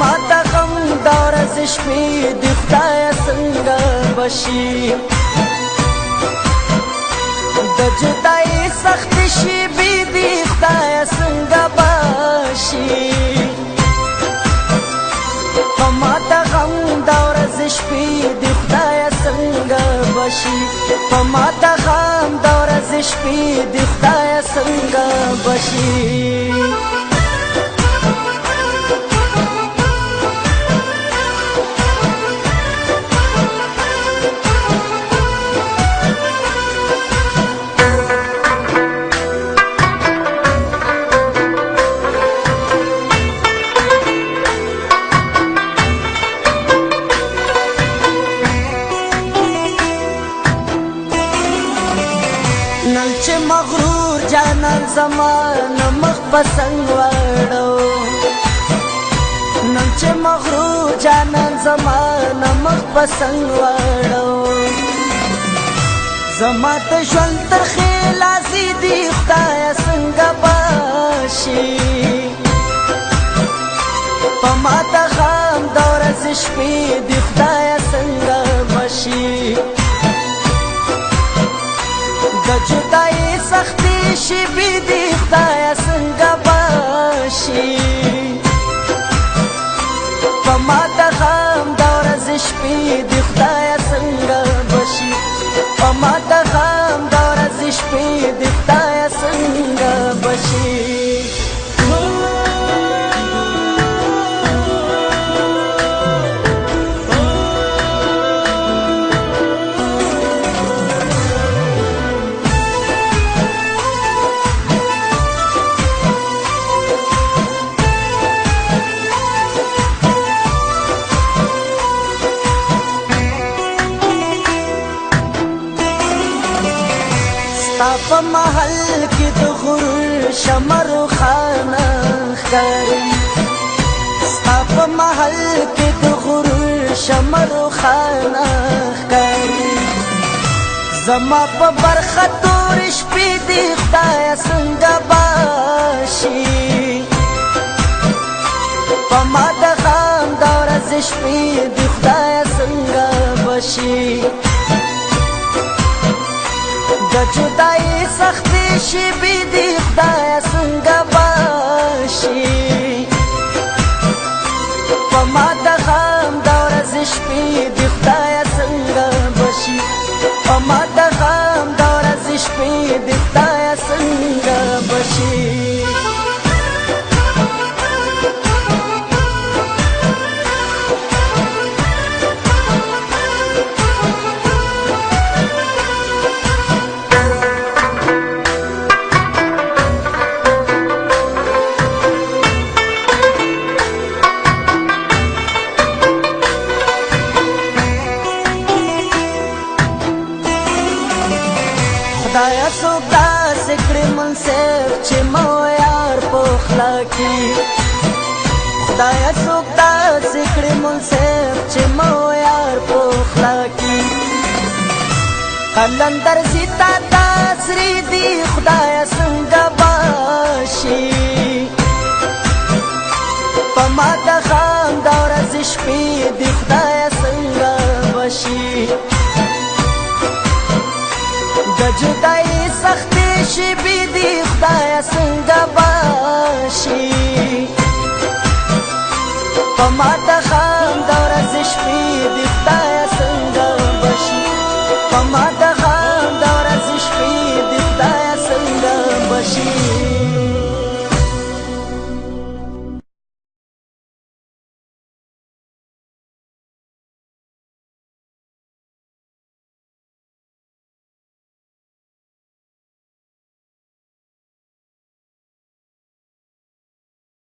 ما ته غم د ورځې شپې د خدایه څنګه بشي د جدایۍ سختې شېبې د خدایه څنګه بشي ما ته غم د ورځې شپې د خدایه څنګه بشي ما ته غم د ورځې شپې د خدایه څنګه بشي نن چې مغرور جانان زمان مخ پسنګ وړو نن چې مغرور جانان زمان مخ پسنګ وړو زما ته ژوند تر خلاصي دی خدایه څنګه بشي په ما ته غم د ورځې شپې دی خدایه څنګه بشي د جدایۍ سختې شېبې د خدایه څنګه بشي په ما ته غم د ورځې شپې د خدایه څنګه بشي په ما ته غم د ورځې شپې د خدایه څنګه بشي په محل کې د غرور شمر خانه ښکاري ستا په محل کې د غرور شمر خانه ښکاري زما په برخه تورې شپې دي خدایه څنګه بشي په ما د غم د ورځې شپې دي خدایه څنګه بشي د جدایۍ سختې شېبې د خدایه څنګه بشي په ما د غم د ورځې شپې د خدایه څنګه بشي په ما د غم د ورځې شپې د خدایه څنګه بشي خدایه څوک داسې کړي منصف چې مو یار په خوله کې خدایه څوک داسې کړي منصف چې مو یار په خوله کې قلندر زی تا تاسري دي خدایه څنګه بشي په ما د غم د ورځې شپې دي خدایه څنګه بشي د جدایۍ سختې شېبې دي خدایه څنګه بشي په ما ته غم د ورځې شپې دي خدایه څنګه بشي په ما